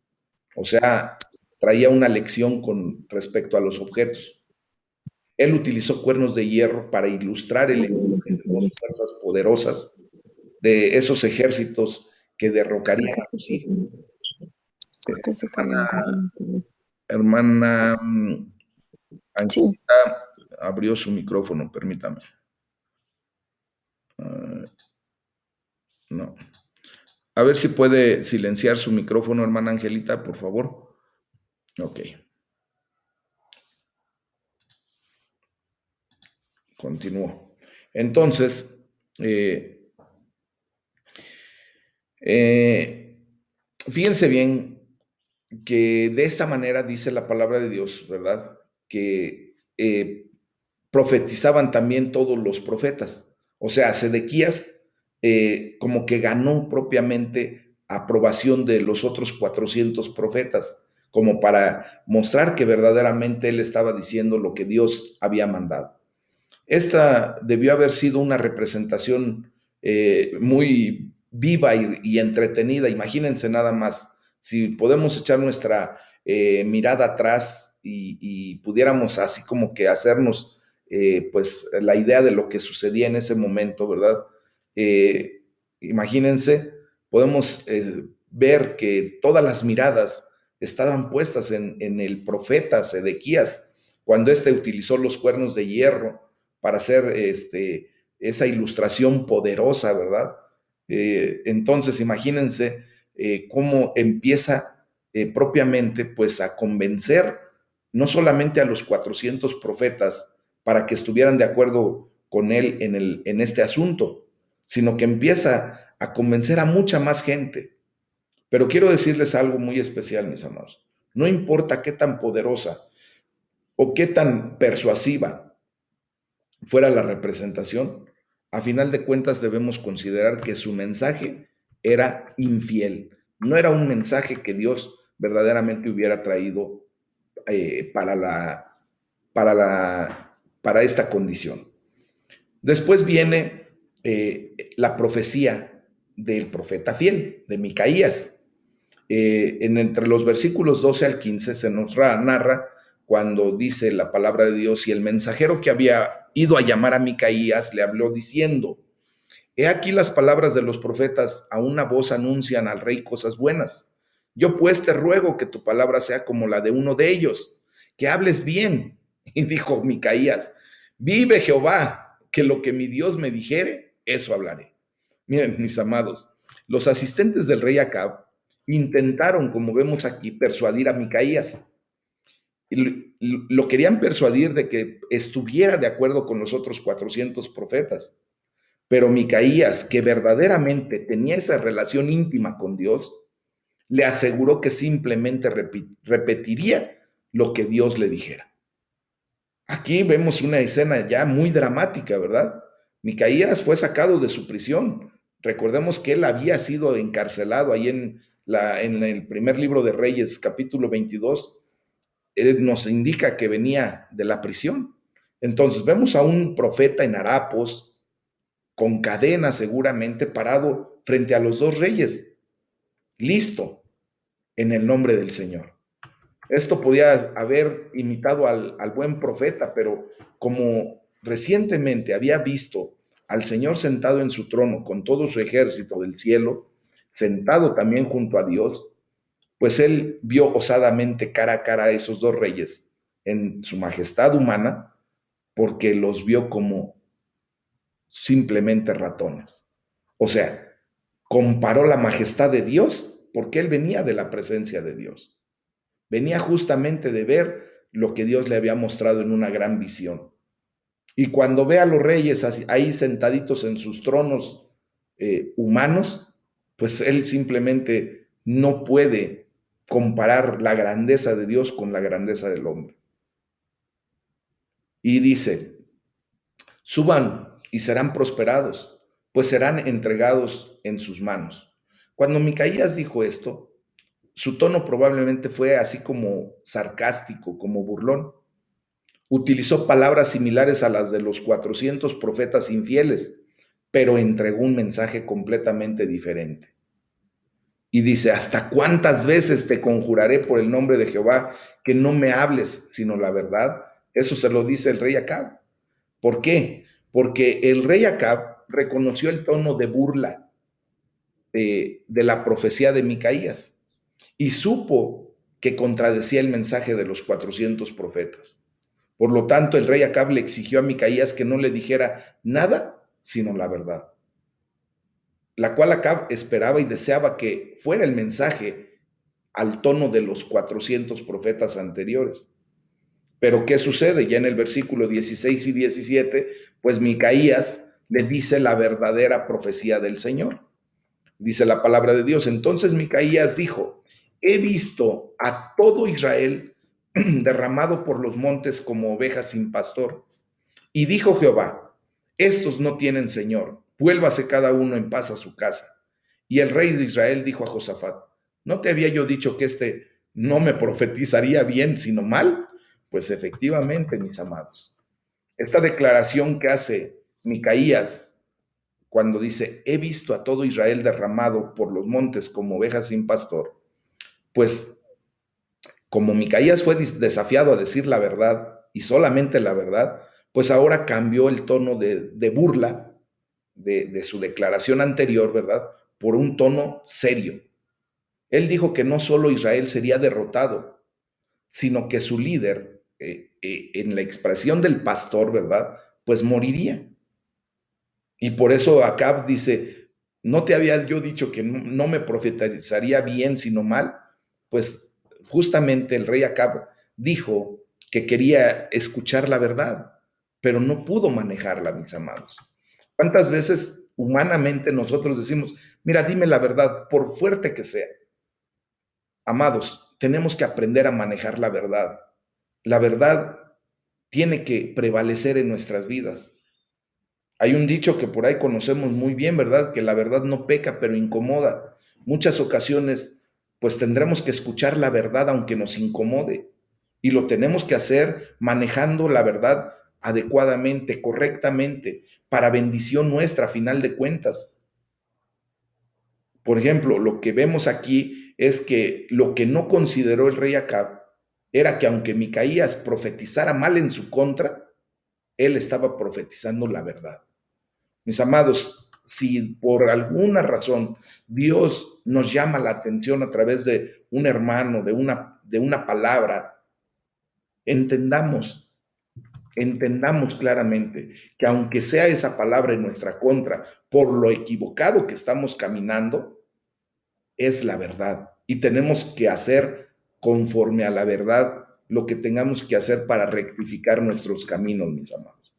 S1: O sea, traía una lección con respecto a los objetos. Él utilizó cuernos de hierro para ilustrar el empuje de dos fuerzas poderosas de esos ejércitos que derrocarían a los sirios.
S2: Porque se calentaron.
S1: Hermana
S2: Sí,
S1: Angelita abrió su micrófono, permítame. No. A ver si puede silenciar su micrófono, hermana Angelita, por favor. Ok. Continúo. Entonces, fíjense bien que de esta manera dice la palabra de Dios, ¿verdad? Que profetizaban también todos los profetas. O sea, Sedequías como que ganó propiamente aprobación de los otros 400 profetas, como para mostrar que verdaderamente él estaba diciendo lo que Dios había mandado. Esta debió haber sido una representación muy viva y entretenida. Imagínense nada más, si podemos echar nuestra mirada atrás y pudiéramos así como que hacernos pues la idea de lo que sucedía en ese momento, ¿verdad? Imagínense, podemos ver que todas las miradas estaban puestas en el profeta Sedequías, cuando éste utilizó los cuernos de hierro para hacer esa ilustración poderosa, ¿verdad? Entonces, imagínense cómo empieza propiamente pues a convencer no solamente a los 400 profetas para que estuvieran de acuerdo con él en este asunto, sino que empieza a convencer a mucha más gente. Pero quiero decirles algo muy especial, mis amados. No importa qué tan poderosa o qué tan persuasiva fuera la representación, a final de cuentas debemos considerar que su mensaje era infiel. No era un mensaje que Dios verdaderamente hubiera traído para esta condición. Después viene la profecía del profeta fiel, de Micaías. Entre los versículos 12 al 15 se nos narra cuando dice la palabra de Dios: y el mensajero que había ido a llamar a Micaías le habló diciendo: he aquí las palabras de los profetas, a una voz anuncian al rey cosas buenas. Yo pues te ruego que tu palabra sea como la de uno de ellos, que hables bien. Y dijo Micaías: vive Jehová, que lo que mi Dios me dijere, eso hablaré. Miren, mis amados, los asistentes del rey Acab intentaron, como vemos aquí, persuadir a Micaías. Lo querían persuadir de que estuviera de acuerdo con los otros 400 profetas. Pero Micaías, que verdaderamente tenía esa relación íntima con Dios, le aseguró que simplemente repetiría lo que Dios le dijera. Aquí vemos una escena ya muy dramática, ¿verdad? Micaías fue sacado de su prisión. Recordemos que él había sido encarcelado ahí en el primer libro de Reyes, capítulo 22. Él nos indica que venía de la prisión. Entonces vemos a un profeta en harapos, con cadena seguramente, parado frente a los dos reyes, listo, en el nombre del Señor. Esto podía haber imitado al buen profeta, pero como recientemente había visto al Señor sentado en su trono con todo su ejército del cielo, sentado también junto a Dios, pues él vio osadamente cara a cara a esos dos reyes en su majestad humana, porque los vio como simplemente ratones. O sea, comparó la majestad de Dios porque él venía de la presencia de Dios. Venía justamente de ver lo que Dios le había mostrado en una gran visión. Y cuando ve a los reyes ahí sentaditos en sus tronos humanos, pues él simplemente no puede comparar la grandeza de Dios con la grandeza del hombre. Y dice: suban y serán prosperados, pues serán entregados en sus manos. Cuando Micaías dijo esto, su tono probablemente fue así como sarcástico, como burlón. Utilizó palabras similares a las de los 400 profetas infieles, pero entregó un mensaje completamente diferente. Y dice: ¿hasta cuántas veces te conjuraré por el nombre de Jehová que no me hables sino la verdad? Eso se lo dice el rey Acab. ¿Por qué? Porque el rey Acab reconoció el tono de burla de la profecía de Micaías y supo que contradecía el mensaje de los 400 profetas. Por lo tanto, el rey Acab le exigió a Micaías que no le dijera nada sino la verdad. la cual Acab esperaba y deseaba que fuera el mensaje al tono de los 400 profetas anteriores. Pero ¿qué sucede? Ya en el versículo 16 y 17, pues Micaías le dice la verdadera profecía del Señor. Dice la palabra de Dios. Entonces Micaías dijo, he visto a todo Israel derramado por los montes como ovejas sin pastor. Y dijo Jehová, estos no tienen Señor, vuélvase cada uno en paz a su casa. Y el rey de Israel dijo a Josafat, ¿no te había yo dicho que este no me profetizaría bien, sino mal? Pues efectivamente, mis amados, esta declaración que hace Micaías cuando dice, he visto a todo Israel derramado por los montes como ovejas sin pastor, pues como Micaías fue desafiado a decir la verdad y solamente la verdad, pues ahora cambió el tono de burla de su declaración anterior, ¿verdad? Por un tono serio. Él dijo que no solo Israel sería derrotado, sino que su líder, en la expresión del pastor, ¿verdad? Pues moriría. Y por eso Acab dice, ¿no te había yo dicho que no me profetizaría bien sino mal? Pues justamente el rey Acab dijo que quería escuchar la verdad, pero no pudo manejarla, mis amados. ¿Cuántas veces humanamente nosotros decimos, mira, dime la verdad, por fuerte que sea? Amados, tenemos que aprender a manejar la verdad. La verdad tiene que prevalecer en nuestras vidas. Hay un dicho que por ahí conocemos muy bien, ¿verdad? Que la verdad no peca, pero incomoda. Muchas ocasiones, pues tendremos que escuchar la verdad aunque nos incomode. Y lo tenemos que hacer manejando la verdad adecuadamente, correctamente, para bendición nuestra, a final de cuentas. Por ejemplo, lo que vemos aquí es que lo que no consideró el rey Acab era que aunque Micaías profetizara mal en su contra, él estaba profetizando la verdad. Mis amados, si por alguna razón Dios nos llama la atención a través de un hermano, de una palabra, entendamos, entendamos claramente que aunque sea esa palabra en nuestra contra, por lo equivocado que estamos caminando, es la verdad. Y tenemos que hacer conforme a la verdad lo que tengamos que hacer para rectificar nuestros caminos, mis amados.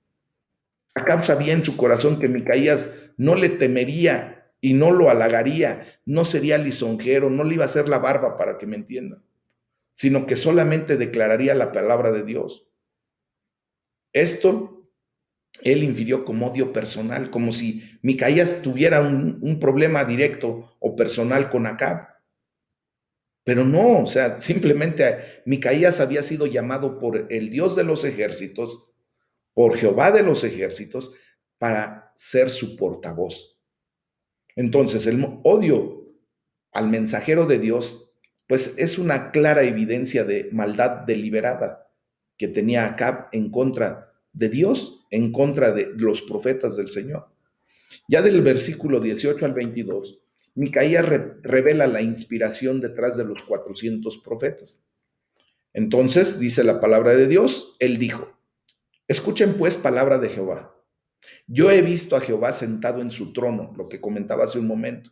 S1: Acab sabía en su corazón que Micaías no le temería y no lo halagaría, no sería lisonjero, no le iba a hacer la barba para que me entiendan, sino que solamente declararía la palabra de Dios. Esto él infirió como odio personal, como si Micaías tuviera un problema directo o personal con Acab. Pero no, o sea, simplemente Micaías había sido llamado por el Dios de los ejércitos, por Jehová de los ejércitos, para ser su portavoz. Entonces, el odio al mensajero de Dios, pues es una clara evidencia de maldad deliberada que tenía Acab en contra de Dios, en contra de los profetas del Señor. Ya del versículo 18 al 22, Micaías revela la inspiración detrás de los 400 profetas. Entonces, dice la palabra de Dios, él dijo, escuchen pues palabra de Jehová. Yo he visto a Jehová sentado en su trono, lo que comentaba hace un momento,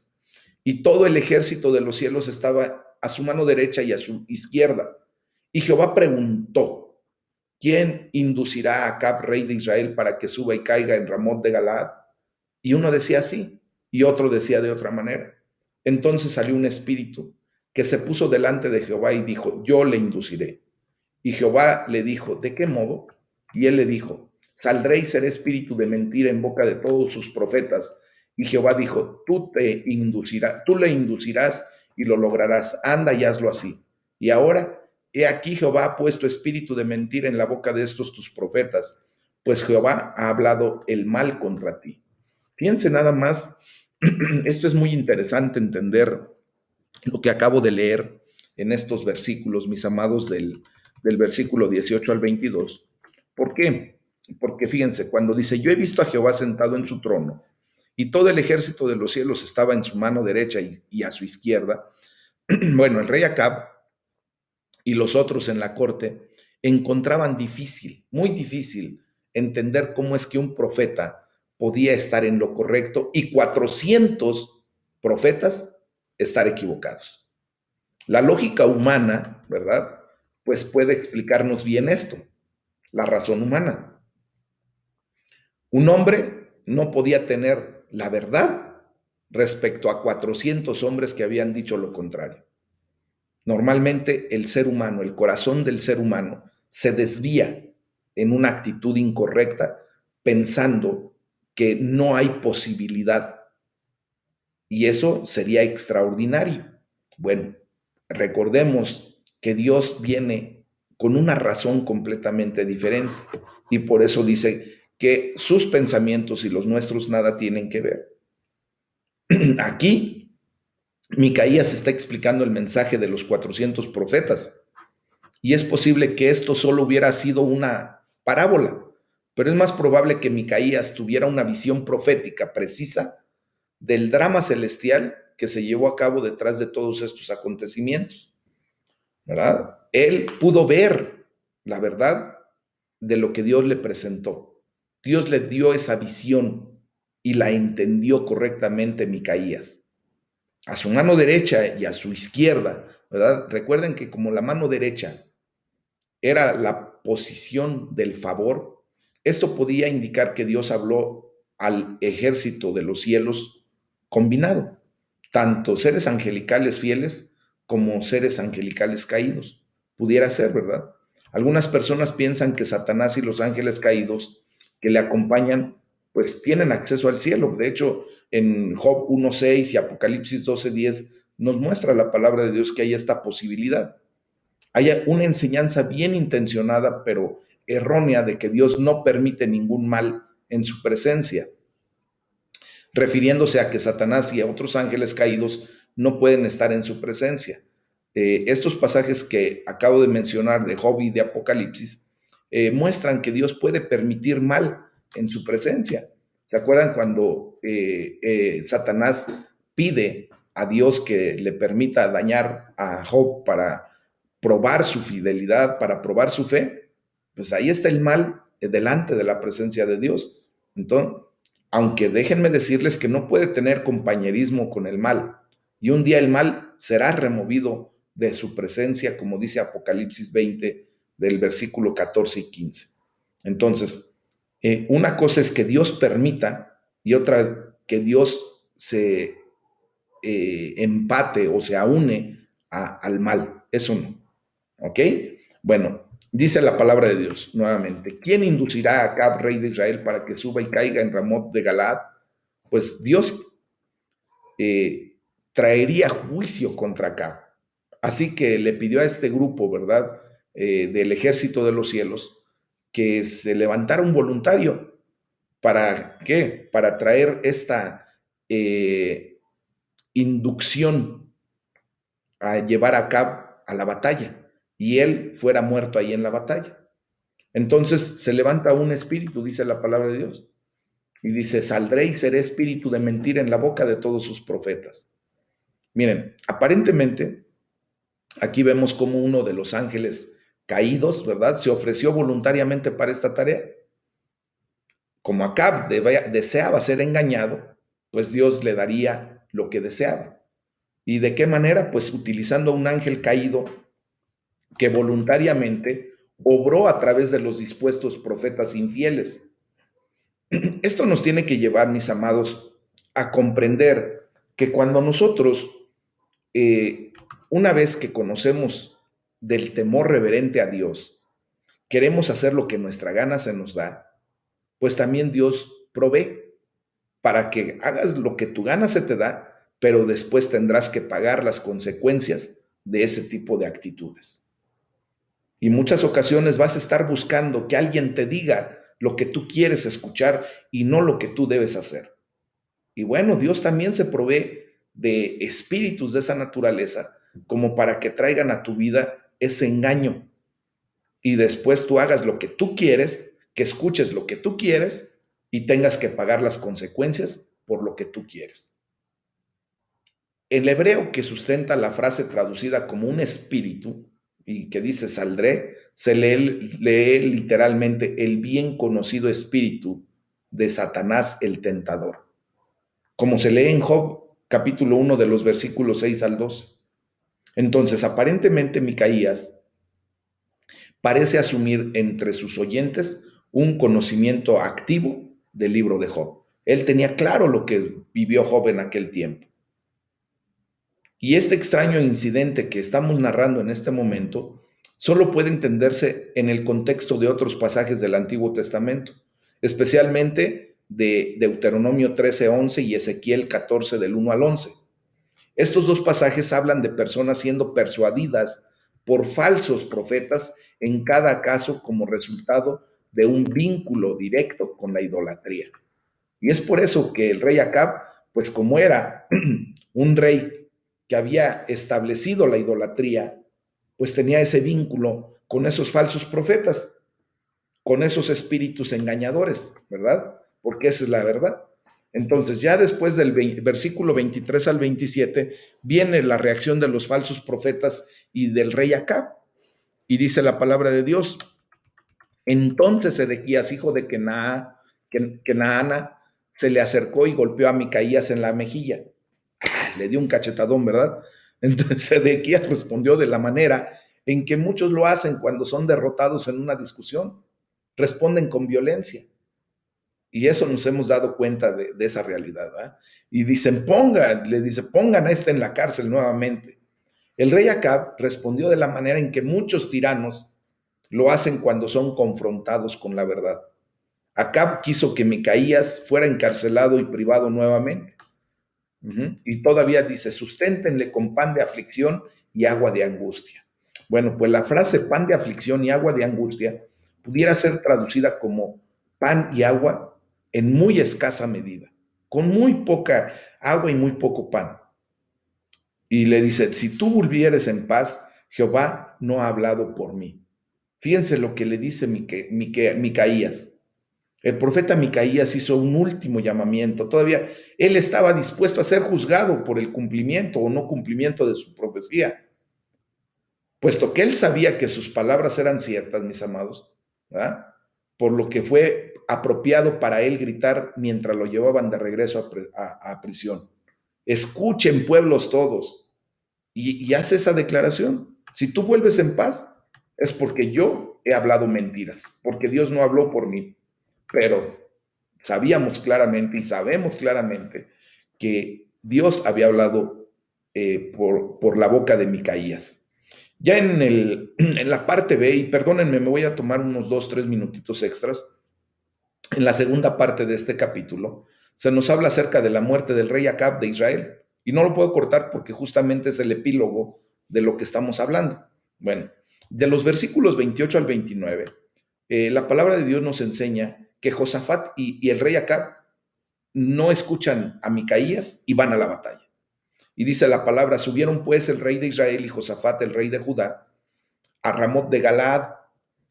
S1: y todo el ejército de los cielos estaba a su mano derecha y a su izquierda. Y Jehová preguntó, ¿quién inducirá a Acab, rey de Israel, para que suba y caiga en Ramot de Galaad? Y uno decía así, y otro decía de otra manera. Entonces salió un espíritu que se puso delante de Jehová y dijo, yo le induciré. Y Jehová le dijo, ¿de qué modo? Y él le dijo, saldré y seré espíritu de mentira en boca de todos sus profetas. Y Jehová dijo, tú le inducirás y lo lograrás. Anda y hazlo así. Y ahora, he aquí Jehová ha puesto espíritu de mentira en la boca de estos tus profetas, pues Jehová ha hablado el mal contra ti. Fíjense nada más, esto es muy interesante entender lo que acabo de leer en estos versículos, mis amados, del versículo 18 al 22. ¿Por qué? Porque fíjense, cuando dice, yo he visto a Jehová sentado en su trono y todo el ejército de los cielos estaba en su mano derecha y a su izquierda, bueno, el rey Acab y los otros en la corte encontraban difícil, muy difícil, entender cómo es que un profeta podía estar en lo correcto y 400 profetas estar equivocados. La lógica humana, ¿verdad? Pues puede explicarnos bien esto, la razón humana. Un hombre no podía tener la verdad respecto a 400 hombres que habían dicho lo contrario. Normalmente el ser humano, el corazón del ser humano, se desvía en una actitud incorrecta pensando que no hay posibilidad. Y eso sería extraordinario. Bueno, recordemos que Dios viene con una razón completamente diferente y por eso dice que sus pensamientos y los nuestros nada tienen que ver. Aquí, Micaías está explicando el mensaje de los 400 profetas y es posible que esto solo hubiera sido una parábola, pero es más probable que Micaías tuviera una visión profética precisa del drama celestial que se llevó a cabo detrás de todos estos acontecimientos, ¿verdad? Él pudo ver la verdad de lo que Dios le presentó. Dios le dio esa visión y la entendió correctamente Micaías. A su mano derecha y a su izquierda, ¿verdad? Recuerden que como la mano derecha era la posición del favor, esto podía indicar que Dios habló al ejército de los cielos combinado, tanto seres angelicales fieles como seres angelicales caídos. Pudiera ser, ¿verdad? Algunas personas piensan que Satanás y los ángeles caídos que le acompañan, pues tienen acceso al cielo. De hecho, en Job 1:6 y Apocalipsis 12:10 nos muestra la palabra de Dios que hay esta posibilidad. Hay una enseñanza bien intencionada, pero errónea, de que Dios no permite ningún mal en su presencia, refiriéndose a que Satanás y a otros ángeles caídos no pueden estar en su presencia. Estos pasajes que acabo de mencionar de Job y de Apocalipsis muestran que Dios puede permitir mal en su presencia. ¿Se acuerdan cuando Satanás pide a Dios que le permita dañar a Job para probar su fidelidad, para probar su fe? Pues ahí está el mal delante de la presencia de Dios. Entonces, aunque déjenme decirles que no puede tener compañerismo con el mal, y un día el mal será removido de su presencia, como dice Apocalipsis 20, del versículo 14 y 15. Entonces, una cosa es que Dios permita y otra que Dios se empate o se aúne al mal. Eso no. ¿Ok? Bueno, dice la palabra de Dios nuevamente. ¿Quién inducirá a Acab, rey de Israel, para que suba y caiga en Ramot de Galaad? Pues Dios traería juicio contra Acab. Así que le pidió a este grupo, ¿verdad? Del ejército de los cielos, que se levantara un voluntario. ¿Para qué? Para traer esta inducción a llevar a Acab a la batalla y él fuera muerto ahí en la batalla. Entonces se levanta un espíritu, dice la palabra de Dios, y dice: saldré y seré espíritu de mentira en la boca de todos sus profetas. Miren, aparentemente aquí vemos como uno de los ángeles caídos, ¿verdad?, se ofreció voluntariamente para esta tarea. Como Acab deseaba ser engañado, pues Dios le daría lo que deseaba. ¿Y de qué manera? Pues utilizando un ángel caído que voluntariamente obró a través de los dispuestos profetas infieles. Esto nos tiene que llevar, mis amados, a comprender que cuando nosotros, una vez que conocemos del temor reverente a Dios, queremos hacer lo que nuestra gana se nos da, pues también Dios provee para que hagas lo que tu gana se te da, pero después tendrás que pagar las consecuencias de ese tipo de actitudes. Y muchas ocasiones vas a estar buscando que alguien te diga lo que tú quieres escuchar y no lo que tú debes hacer. Y bueno, Dios también se provee de espíritus de esa naturaleza como para que traigan a tu vida ese engaño. Y después tú hagas lo que tú quieres, que escuches lo que tú quieres y tengas que pagar las consecuencias por lo que tú quieres. El hebreo que sustenta la frase traducida como un espíritu y que dice saldré, se lee literalmente el bien conocido espíritu de Satanás el tentador, como se lee en Job capítulo 1 de los versículos 6 al 12. Entonces, aparentemente Micaías parece asumir entre sus oyentes un conocimiento activo del libro de Job. Él tenía claro lo que vivió Job en aquel tiempo. Y este extraño incidente que estamos narrando en este momento solo puede entenderse en el contexto de otros pasajes del Antiguo Testamento, especialmente de Deuteronomio 13:11 y Ezequiel 14 del 1 al 11. Estos dos pasajes hablan de personas siendo persuadidas por falsos profetas, en cada caso como resultado de un vínculo directo con la idolatría. Y es por eso que el rey Acab, pues como era un rey que había establecido la idolatría, pues tenía ese vínculo con esos falsos profetas, con esos espíritus engañadores, ¿verdad? Porque esa es la verdad. Entonces, ya después del versículo 23 al 27, viene la reacción de los falsos profetas y del rey Acab. Y dice la palabra de Dios: entonces Sedequías, hijo de Kenaana, se le acercó y golpeó a Micaías en la mejilla. Le dio un cachetadón, ¿verdad? Entonces Sedequías respondió de la manera en que muchos lo hacen cuando son derrotados en una discusión. Responden con violencia. Y eso nos hemos dado cuenta de esa realidad, ¿verdad? Y dicen, pongan a este en la cárcel nuevamente. El rey Acab respondió de la manera en que muchos tiranos lo hacen cuando son confrontados con la verdad. Acab quiso que Micaías fuera encarcelado y privado nuevamente. Y todavía dice, susténtenle con pan de aflicción y agua de angustia. Bueno, pues la frase pan de aflicción y agua de angustia pudiera ser traducida como pan y agua en muy escasa medida, con muy poca agua y muy poco pan. Y le dice, si tú volvieres en paz, Jehová no ha hablado por mí. Fíjense lo que le dice Micaías. El profeta Micaías hizo un último llamamiento. Todavía él estaba dispuesto a ser juzgado por el cumplimiento o no cumplimiento de su profecía, puesto que él sabía que sus palabras eran ciertas, mis amados, ¿verdad? Por lo que fue apropiado para él gritar mientras lo llevaban de regreso a prisión. Escuchen, pueblos todos. Y hace esa declaración. Si tú vuelves en paz, es porque yo he hablado mentiras, porque Dios no habló por mí. Pero sabíamos claramente y sabemos claramente que Dios había hablado por la boca de Micaías. Ya en la parte B, y perdónenme, me voy a tomar unos 2, 3 minutitos extras, en la segunda parte de este capítulo, se nos habla acerca de la muerte del rey Acab de Israel. Y no lo puedo cortar porque justamente es el epílogo de lo que estamos hablando. Bueno, de los versículos 28 al 29, la palabra de Dios nos enseña que Josafat y el rey Acab no escuchan a Micaías y van a la batalla. Y dice la palabra, subieron pues el rey de Israel y Josafat, el rey de Judá, a Ramot de Galaad,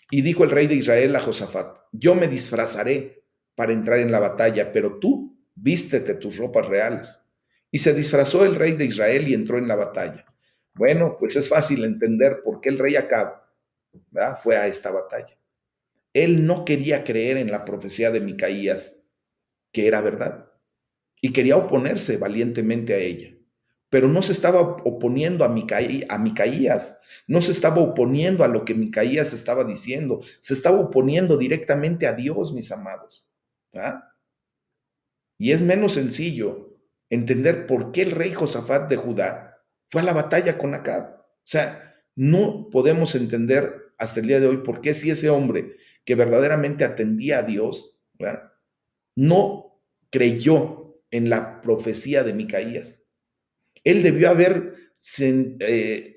S1: y dijo el rey de Israel a Josafat, yo me disfrazaré para entrar en la batalla, pero tú vístete tus ropas reales. Y se disfrazó el rey de Israel y entró en la batalla. Bueno, pues es fácil entender por qué el rey Acab, ¿verdad?, fue a esta batalla. Él no quería creer en la profecía de Micaías, que era verdad, y quería oponerse valientemente a ella. Pero no se estaba oponiendo a Micaías, no se estaba oponiendo a lo que Micaías estaba diciendo, se estaba oponiendo directamente a Dios, mis amados. ¿Ah? Y es menos sencillo entender por qué el rey Josafat de Judá fue a la batalla con Acab. O sea, no podemos entender hasta el día de hoy por qué si ese hombre que verdaderamente atendía a Dios, ¿verdad?, no creyó en la profecía de Micaías. Él debió haber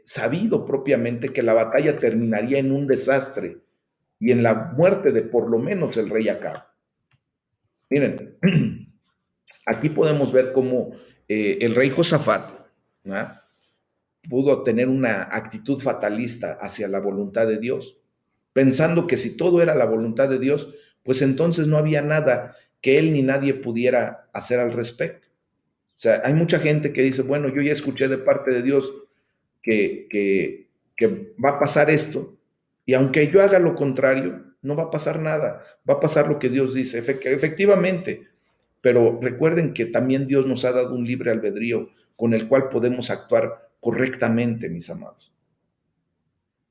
S1: sabido propiamente que la batalla terminaría en un desastre y en la muerte de por lo menos el rey Acab. Miren, aquí podemos ver cómo el rey Josafat, ¿no?, pudo tener una actitud fatalista hacia la voluntad de Dios, pensando que si todo era la voluntad de Dios, pues entonces no había nada que él ni nadie pudiera hacer al respecto. O sea, hay mucha gente que dice, bueno, yo ya escuché de parte de Dios que va a pasar esto, y aunque yo haga lo contrario, no va a pasar nada, va a pasar lo que Dios dice, efectivamente, pero recuerden que también Dios nos ha dado un libre albedrío con el cual podemos actuar correctamente, mis amados.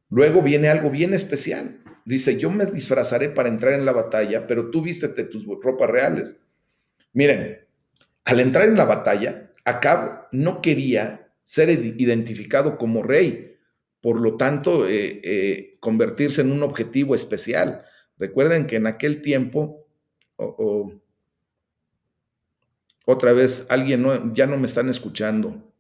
S1: Luego viene algo bien especial. Dice, yo me disfrazaré para entrar en la batalla, pero tú vístete tus ropas reales. Miren, al entrar en la batalla, Acab no quería ser identificado como rey, por lo tanto, convertirse en un objetivo especial. Recuerden que en aquel tiempo, otra vez, alguien ya no me están escuchando.